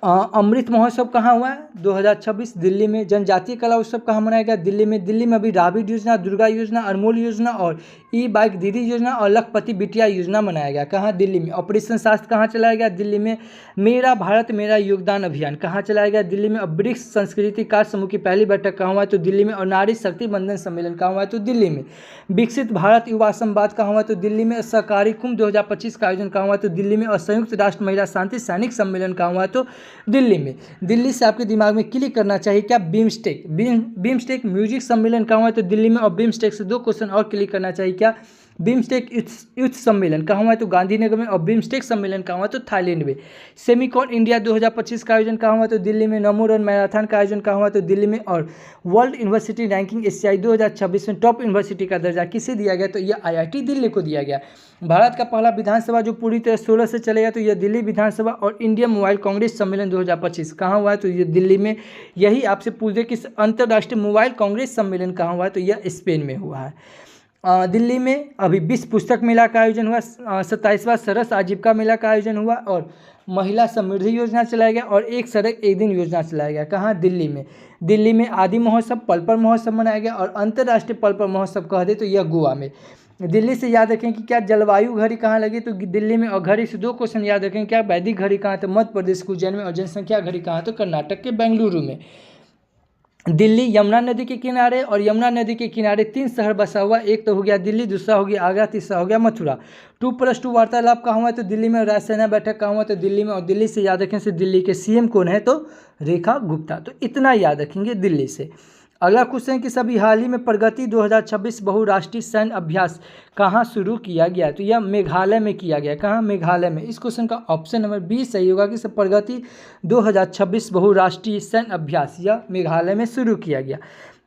अमृत महोत्सव कहाँ हुआ है? 2026 दिल्ली में। जनजातीय कला उत्सव कहाँ मनाया गया? दिल्ली में। दिल्ली में अभी राबिट योजना, दुर्गा योजना, अनमोल योजना और ई बाइक दीदी योजना और लखपति बिटिया योजना मनाया गया। कहाँ? दिल्ली में। ऑपरेशन शास्त्र कहाँ चलाया गया? दिल्ली में। मेरा भारत मेरा योगदान अभियान कहाँ चलाया गया? दिल्ली में। और ब्रिक्स संस्कृति कार्य समूह की पहली बैठक कहाँ हुआ है? तो दिल्ली में। और नारी शक्ति बंधन सम्मेलन कहाँ हुआ है? तो दिल्ली में। विकसित भारत युवा संवाद कहाँ हुआ? तो दिल्ली में। सहकारी कुंभ 2025 का आयोजन कहाँ हुआ? तो दिल्ली में। और संयुक्त राष्ट्र महिला शांति सैनिक सम्मेलन कहाँ हुआ? तो दिल्ली में। दिल्ली से आपके दिमाग में क्लिक करना चाहिए क्या? बिम्स्टेक। बिम्स्टेक म्यूजिक सम्मेलन कहाँ हुआ है? तो दिल्ली में। और बिम्स्टेक से 2 क्वेश्चन और क्लिक करना चाहिए क्या? बिम्स्टेक युद्ध सम्मेलन कहाँ हुआ है? तो गांधीनगर में। और बिम्स्टेक सम्मेलन कहाँ हुआ? तो थाईलैंड में। सेमिकॉन इंडिया 2025 का आयोजन कहाँ हुआ? तो दिल्ली में। नमो रन मैराथन का आयोजन कहाँ हुआ? तो दिल्ली में। और वर्ल्ड यूनिवर्सिटी रैंकिंग एशियाई 2026 में टॉप यूनिवर्सिटी का दर्जा किसे दिया गया? तो यह IIT दिल्ली को दिया गया। भारत का पहला विधानसभा जो पूरी तरह 16 से चलेगा तो यह दिल्ली विधानसभा। और इंडियन मोबाइल कांग्रेस सम्मेलन 2025 कहाँ हुआ है? तो ये दिल्ली में। यही आपसे पूछ दे कि अंतर्राष्ट्रीय मोबाइल कांग्रेस सम्मेलन कहाँ हुआ है? तो यह स्पेन में हुआ है। दिल्ली में अभी विश्व पुस्तक मेला का आयोजन हुआ। 27वां सरस आजीविका मेला का आयोजन हुआ। और महिला समृद्धि योजना चलाया गया। और एक सड़क एक दिन योजना चलाया गया। कहाँ? दिल्ली में। दिल्ली में आदि महोत्सव पलपर महोत्सव मनाया गया। और अंतर्राष्ट्रीय पलपर महोत्सव कह दे तो यह गोवा में। दिल्ली से याद रखें कि क्या जलवायु घड़ी कहाँ लगी? तो दिल्ली में। और घड़ी से 2 क्वेश्चन याद रखें क्या? वैदिक घड़ी कहाँ? तो मध्य प्रदेश के उज्जैन में। और जनसंख्या घड़ी कहाँ? तो कर्नाटक के बेंगलुरु में। दिल्ली यमुना नदी के किनारे। और यमुना नदी के किनारे 3 शहर बसा हुआ। एक तो हो गया दिल्ली, दूसरा हो गया आगरा, तीसरा हो गया मथुरा। 2+2 वार्तालाप कहाँ हुआ है? तो दिल्ली में। राजसेना बैठक कहाँ हुआ? तो दिल्ली में। और दिल्ली से याद रखें से दिल्ली के CM कौन है? तो रेखा गुप्ता। तो इतना याद रखेंगे दिल्ली से। अगला क्वेश्चन कि सभी हाल ही में प्रगति 2026 बहुराष्ट्रीय सैन्य अभ्यास कहाँ शुरू किया गया? तो यह मेघालय में किया गया। कहाँ? मेघालय में। इस क्वेश्चन का ऑप्शन नंबर बी सही होगा कि प्रगति 2026 बहुराष्ट्रीय सैन्य अभ्यास यह मेघालय में शुरू किया गया।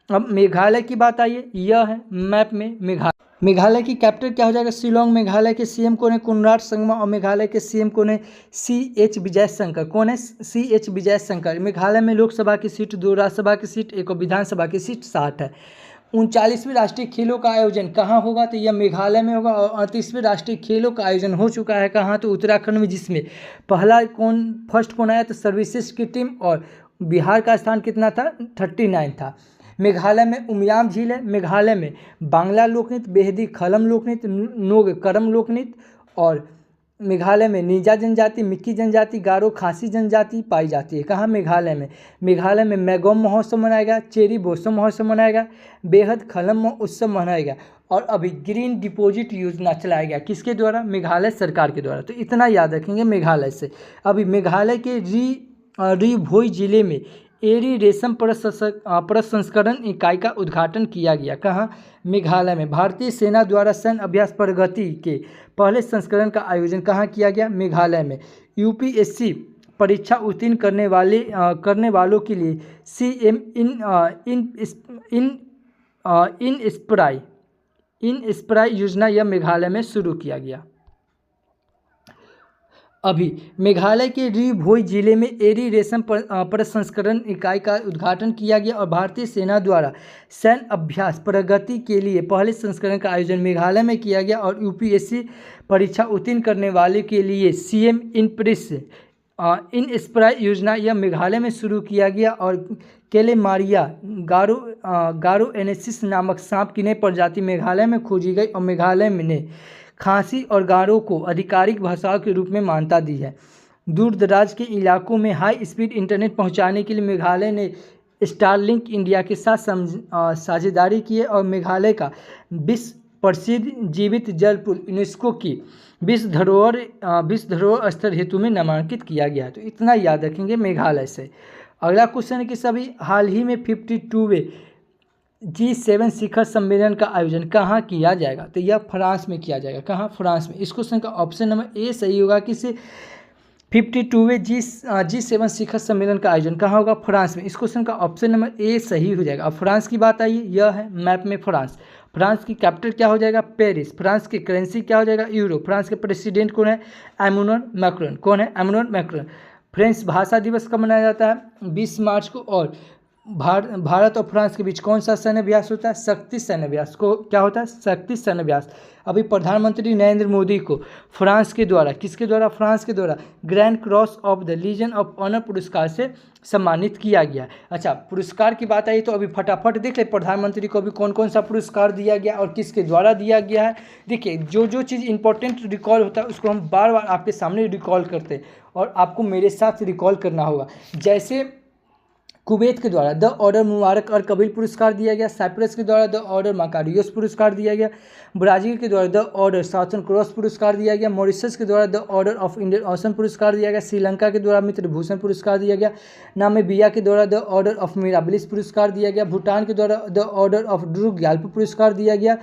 अब मेघालय की बात आइए, यह है मैप में मेघालय। मेघालय की कैपिटल क्या हो जाएगा? शिलोंग। मेघालय के CM कौन है? कोनराड संगमा। और मेघालय के CM कौन है? CH विजय शंकर। कौन है? CH विजय शंकर। मेघालय में लोकसभा की सीट 2, राज्यसभा की सीट 1 और विधानसभा की सीट 60 है। 39वीं राष्ट्रीय खेलों का आयोजन कहाँ होगा? तो यह मेघालय में होगा। और 38वीं राष्ट्रीय खेलों का आयोजन हो चुका है कहाँ? तो उत्तराखंड में, जिसमें फर्स्ट कौन आया? तो सर्विसेज की टीम। और बिहार का स्थान कितना था? 39 था। मेघालय में उमियाम झील है। मेघालय में बांग्ला लोकनृत्य, बेहदी खलम लोकनृत्य, नोग करम लोकनृत्य। और मेघालय में नीजा जनजाति, मिक्की जनजाति, गारो खासी जनजाति पाई जाती है। कहाँ? मेघालय में। मेघालय में मैगोम महोत्सव मनाया गया। चेरी बोसो महोत्सव मनाया गया। बेहद खलम उत्सव मनाया गया। और अभी ग्रीन डिपॉजिट योजना चलाया गया। किसके द्वारा? मेघालय सरकार के द्वारा। तो इतना याद रखेंगे मेघालय से। अभी मेघालय के री भोई जिले में एरी रेशम प्रसंस्करण इकाई का उद्घाटन किया गया। कहाँ? मेघालय में। भारतीय सेना द्वारा सैन्य अभ्यास प्रगति के पहले संस्करण का आयोजन कहाँ किया गया? मेघालय में। UPSC परीक्षा उत्तीर्ण करने वालों के लिए CM इंस्पायर योजना यह मेघालय में शुरू किया गया। अभी मेघालय के री भोई जिले में एरी रेशम प्रसंस्करण इकाई का उद्घाटन किया गया। और भारतीय सेना द्वारा सैन्य अभ्यास प्रगति के लिए पहले संस्करण का आयोजन मेघालय में किया गया। और UPSC परीक्षा उत्तीर्ण करने वाले के लिए CM इंस्पायर योजना यह मेघालय में शुरू किया गया। और केलेमारिया गारो एनेसिस नामक सांप की नई प्रजाति मेघालय में खोजी गई। और मेघालय ने खासी और गारो को आधिकारिक भाषाओं के रूप में मान्यता दी है। दूर दराज के इलाकों में हाई स्पीड इंटरनेट पहुंचाने के लिए मेघालय ने स्टारलिंक इंडिया के साथ साझेदारी की है। और मेघालय का विश्व प्रसिद्ध जीवित जल पुल यूनेस्को की विश्व धरोहर स्थल हेतु में नामांकित किया गया है। तो इतना याद रखेंगे मेघालय से। अगला क्वेश्चन है कि सभी हाल ही में 52वें G7 शिखर सम्मेलन का आयोजन कहाँ किया जाएगा? तो यह फ्रांस में किया जाएगा। कहाँ? फ्रांस में। इस क्वेश्चन का ऑप्शन नंबर ए सही होगा कि 52वें G7 शिखर सम्मेलन का आयोजन कहाँ होगा? फ्रांस में। इस क्वेश्चन का ऑप्शन नंबर ए सही हो जाएगा। अब फ्रांस की बात आई, यह है मैप में फ्रांस। फ्रांस की कैपिटल क्या हो जाएगा? पेरिस। फ्रांस की करेंसी क्या हो जाएगा? यूरो। फ्रांस के प्रेसिडेंट कौन है? Emmanuel Macron. कौन है? Emmanuel Macron. फ्रेंच भाषा दिवस कब मनाया जाता है? 20 मार्च को। और भारत और फ्रांस के बीच कौन सा सैन्य अभ्यास होता है? शक्ति सैन्य अभ्यास। को क्या होता है? शक्ति सैन्य अभ्यास। अभी प्रधानमंत्री नरेंद्र मोदी को फ्रांस के द्वारा, किसके द्वारा? फ्रांस के द्वारा grand cross of the legion of honour पुरस्कार से सम्मानित किया गया। अच्छा, पुरस्कार की बात आई तो अभी फटाफट देख ले प्रधानमंत्री को अभी कौन कौन सा पुरस्कार दिया गया और किसके द्वारा दिया गया है। देखिए, जो जो चीज़ इंपॉर्टेंट रिकॉल होता है उसको हम बार बार आपके सामने रिकॉल करते हैं और आपको मेरे साथ रिकॉल करना होगा। जैसे कुवैत के द्वारा द ऑर्डर मुबारक और कबील पुरस्कार दिया गया, साइप्रस के द्वारा द ऑर्डर माकारियोस पुरस्कार दिया गया, ब्राज़ील के द्वारा द ऑर्डर साउथर्न क्रॉस पुरस्कार दिया गया, मॉरिशस के द्वारा the order of Indian ocean पुरस्कार दिया गया, श्रीलंका के द्वारा मित्र भूषण पुरस्कार दिया गया, नामीबिया के द्वारा द ऑर्डर ऑफ मिराबिलिस पुरस्कार दिया गया, भूटान के द्वारा द ऑर्डर ऑफ ड्रूग ग्याल्प पुरस्कार दिया गया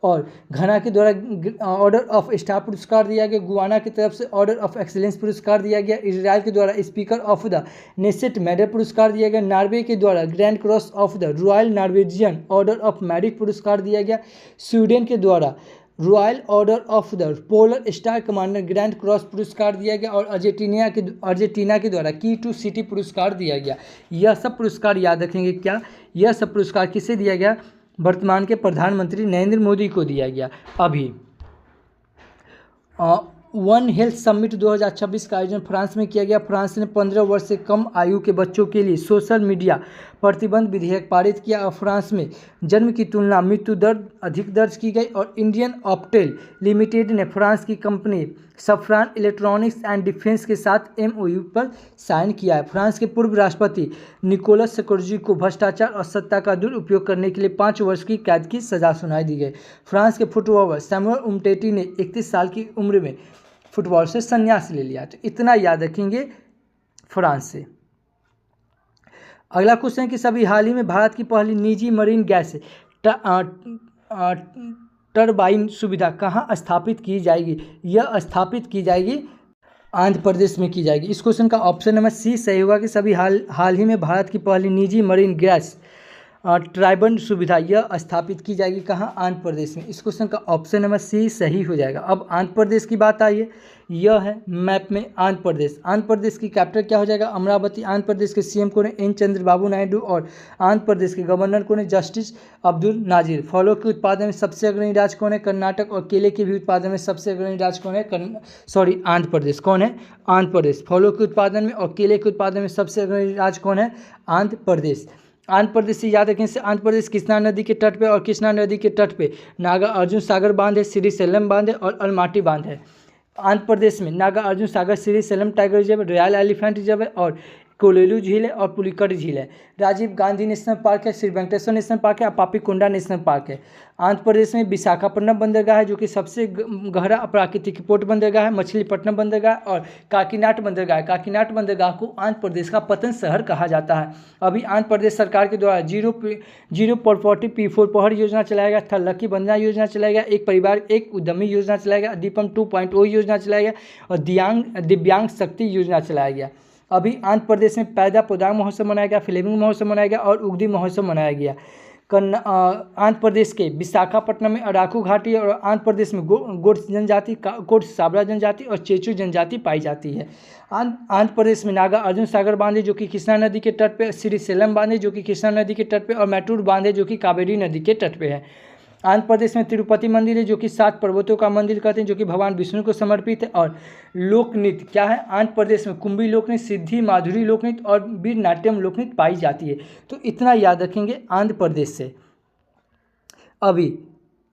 और घना के द्वारा ऑर्डर ऑफ स्टार पुरस्कार दिया गया, गुआना की तरफ से ऑर्डर ऑफ एक्सीलेंस पुरस्कार दिया गया, इजराइल के द्वारा speaker of the Knesset medal पुरस्कार दिया गया, नॉर्वे के द्वारा grand cross of the royal Norwegian order of merit पुरस्कार दिया गया, स्वीडन के द्वारा royal order of the polar star commander grand cross पुरस्कार दिया गया और अर्जेंटीना के द्वारा की टू सिटी पुरस्कार दिया गया। यह सब पुरस्कार याद रखेंगे क्या? यह सब पुरस्कार किसे दिया गया? वर्तमान के प्रधानमंत्री नरेंद्र मोदी को दिया गया। अभी वन हेल्थ समिट 2026 का आयोजन फ्रांस में किया गया। फ्रांस ने 15 वर्ष से कम आयु के बच्चों के लिए सोशल मीडिया प्रतिबंध विधेयक पारित किया और फ्रांस में जन्म की तुलना मृत्यु दर अधिक दर्ज की गई और इंडियन ऑप्टेल लिमिटेड ने फ्रांस की कंपनी सफ्रान इलेक्ट्रॉनिक्स एंड डिफेंस के साथ MOU पर साइन किया है। फ्रांस के पूर्व राष्ट्रपति निकोलस सरकोजी को भ्रष्टाचार और सत्ता का दुरुपयोग करने के लिए 5 वर्ष की कैद की सजा सुनाई दी गई। फ्रांस के फुटबॉलर सैमुअल उमटीटी ने 31 साल की उम्र में फुटबॉल से संन्यास ले लिया। तो इतना याद रखेंगे फ्रांस से। अगला क्वेश्चन कि सभी हाल ही में भारत की पहली निजी मरीन गैस टरबाइन सुविधा कहाँ स्थापित की जाएगी? यह स्थापित की जाएगी आंध्र प्रदेश में की जाएगी। इस क्वेश्चन का ऑप्शन नंबर सी सही होगा कि सभी हाल ही में भारत की पहली निजी मरीन गैस टरबाइन सुविधा यह स्थापित की जाएगी कहाँ? आंध्र प्रदेश में। इस क्वेश्चन का ऑप्शन नंबर सी सही हो जाएगा। अब आंध्र प्रदेश की बात आई है, यह है मैप में आंध्र प्रदेश। आंध्र प्रदेश की कैपिटल क्या हो जाएगा? अमरावती। आंध्र प्रदेश के CM कौन है? N चंद्रबाबू नायडू और आंध्र प्रदेश के गवर्नर कौन है? जस्टिस अब्दुल नाजिर। फलों के उत्पादन में सबसे अग्रणी राज्य कौन है? कर्नाटक। और केले के भी उत्पादन में सबसे अग्रणी राज्य कौन है? आंध्र प्रदेश। कौन है? आंध्र प्रदेश। फलों के उत्पादन में और केले के उत्पादन में सबसे अग्रणी राज्य कौन है? आंध्र प्रदेश। आंध्र प्रदेश से याद रखें, आंध्र प्रदेश कृष्णा नदी के तट पे और कृष्णा नदी के तट पे नागा अर्जुन सागर बांध है, श्रीशैलम बांध है और अलमाटी बांध है। आंध्र प्रदेश में Nagarjuna Sagar, Srisailam tiger reserve, royal elephant reserve है और कोलेलू झील है और पुलिकट झील है। राजीव गांधी नेशनल पार्क है, श्री वेंकटेश्वर नेशनल पार्क है और पापीकोंडा नेशनल पार्क है। आंध्र प्रदेश में विशाखापट्टनम बंदरगाह है जो कि सबसे गहरा प्राकृतिक पोर्ट बंदरगाह है, मछलीपट्टनम बंदरगाह और काकीनाड बंदरगाह है। काकीनाड बंदरगाह को आंध्र प्रदेश का पतन शहर कहा जाता है। अभी आंध्र प्रदेश सरकार के द्वारा जीरो प्रॉपर्टी P4 पहर योजना चलाएगा, थलक्की बंदना योजना चलाएगा, एक परिवार एक उद्यमी योजना चलाएगा, दीपम 2.0 योजना चलाएगा और दिव्यांग शक्ति योजना चलाया गया। अभी आंध्र प्रदेश में पैदा पोदांग महोत्सव मनाया गया, फ्लेमिंग महोत्सव मनाया गया और उगदी महोत्सव मनाया गया। आंध्र प्रदेश के विशाखापट्टनम में अराकू घाटी और आंध्र प्रदेश में गोड्स जनजाति, कोट साबरा जनजाति और चेचू जनजाति पाई जाती है। आंध्र प्रदेश में नागा अर्जुन सागर बांध है जो कि कृष्णा नदी के तट पे, श्रीशैलम बांध है जो कि कृष्णा नदी के तट पे और मैटूर बांध है जो कि कावेरी नदी के तट पे है। आंध्र प्रदेश में तिरुपति मंदिर है जो कि 7 पर्वतों का मंदिर कहते हैं जो कि भगवान विष्णु को समर्पित है। और लोक नृत्य क्या है? आंध्र प्रदेश में कुंभी लोक नृत्य, सिद्धि माधुरी लोक नृत्य और वीर नाट्यम लोक नृत्य पाई जाती है। तो इतना याद रखेंगे आंध्र प्रदेश से। अभी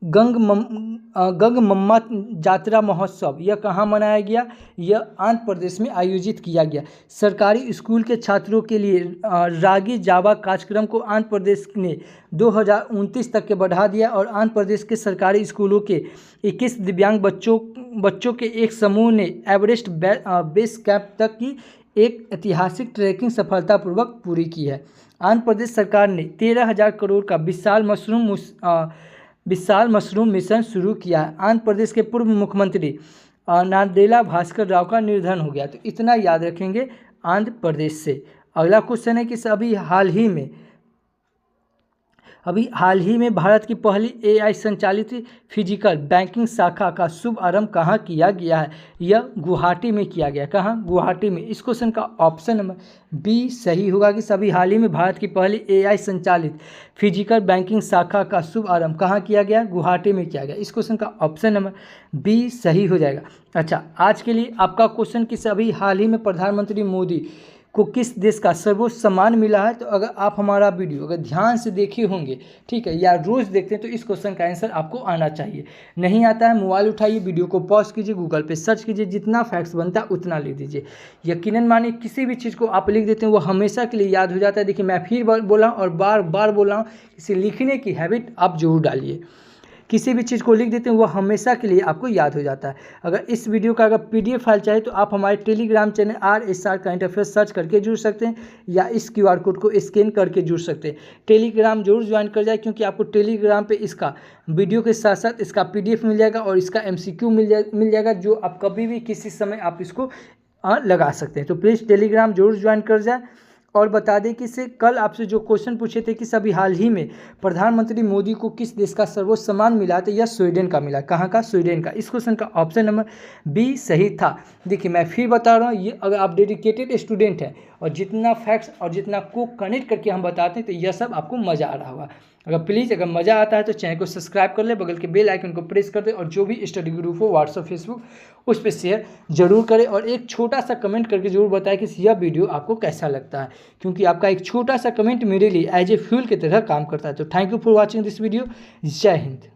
गंगमम्मा जात्रा महोत्सव यह कहाँ मनाया गया? यह आंध्र प्रदेश में आयोजित किया गया। सरकारी स्कूल के छात्रों के लिए रागी जावा कार्यक्रम को आंध्र प्रदेश ने 2029 तक के बढ़ा दिया और आंध्र प्रदेश के सरकारी स्कूलों के 21 दिव्यांग बच्चों के एक समूह ने एवरेस्ट बेस कैंप तक की एक ऐतिहासिक ट्रैकिंग सफलतापूर्वक पूरी की है। आंध्र प्रदेश सरकार ने 13,000 करोड़ का विशाल मशरूम मिशन शुरू किया है। आंध्र प्रदेश के पूर्व मुख्यमंत्री नादेला भास्कर राव का निधन हो गया। तो इतना याद रखेंगे आंध्र प्रदेश से। अगला क्वेश्चन है कि अभी हाल ही में भारत की पहली AI संचालित फिजिकल बैंकिंग शाखा का शुभ आरंभ कहाँ किया गया है? यह गुवाहाटी में किया गया। कहाँ? गुवाहाटी में। इस क्वेश्चन का ऑप्शन नंबर बी सही होगा कि सभी हाल ही में भारत की पहली AI संचालित फिजिकल बैंकिंग शाखा का शुभ आरंभ कहाँ किया गया? गुवाहाटी में किया गया। इस क्वेश्चन का ऑप्शन नंबर बी सही हो जाएगा। अच्छा, आज के लिए आपका क्वेश्चन कि सभी हाल ही में प्रधानमंत्री मोदी को किस देश का सर्वोच्च सम्मान मिला है? तो अगर आप हमारा वीडियो अगर ध्यान से देखे होंगे, ठीक है, या रोज़ देखते हैं, तो इस क्वेश्चन का आंसर आपको आना चाहिए। नहीं आता है, मोबाइल उठाइए, वीडियो को पॉज कीजिए, गूगल पे सर्च कीजिए, जितना फैक्ट्स बनता है उतना लिख दीजिए। यकीनन मानिए किसी भी चीज़ को आप लिख देते हैं वो हमेशा के लिए याद हो जाता है। देखिए, मैं फिर बोला हूँ और बार बार बोला हूँ, इसे लिखने की हैबिट आप जरूर डालिए। किसी भी चीज़ को लिख देते हैं वो हमेशा के लिए आपको याद हो जाता है। अगर इस वीडियो का अगर PDF फाइल चाहिए तो आप हमारे Telegram channel RSR current affairs search करके जुड़ सकते हैं, या इस QR कोड को स्कैन करके जुड़ सकते हैं। टेलीग्राम जरूर ज्वाइन कर जाए, क्योंकि आपको टेलीग्राम पे इसका वीडियो के साथ साथ इसका PDF मिल जाएगा और इसका MCQ मिल जाएगा, जो आप कभी भी किसी समय आप इसको लगा सकते हैं। तो प्लीज़ टेलीग्राम जरूर ज्वाइन कर जाए। और बता दें कि इससे कल आपसे जो क्वेश्चन पूछे थे कि सभी हाल ही में प्रधानमंत्री मोदी को किस देश का सर्वोच्च सम्मान मिला, तो यह स्वीडन का मिला। कहाँ का? स्वीडन का। इस क्वेश्चन का ऑप्शन नंबर बी सही था। देखिए, मैं फिर बता रहा हूँ, ये अगर आप डेडिकेटेड स्टूडेंट हैं और जितना फैक्ट्स और जितना को कनेक्ट करके हम बताते हैं, तो यह सब आपको मज़ा आ रहा होगा। अगर मज़ा आता है तो चैनल को सब्सक्राइब कर ले, बगल के बेल आइकन को प्रेस कर दे, और जो भी स्टडी ग्रुप हो व्हाट्सअप फेसबुक उस पर शेयर जरूर करें, और एक छोटा सा कमेंट करके जरूर बताएं कि यह वीडियो आपको कैसा लगता है, क्योंकि आपका एक छोटा सा कमेंट मेरे लिए एज ए फ्यूल की तरह काम करता है। तो thank you for watching this video. जय हिंद।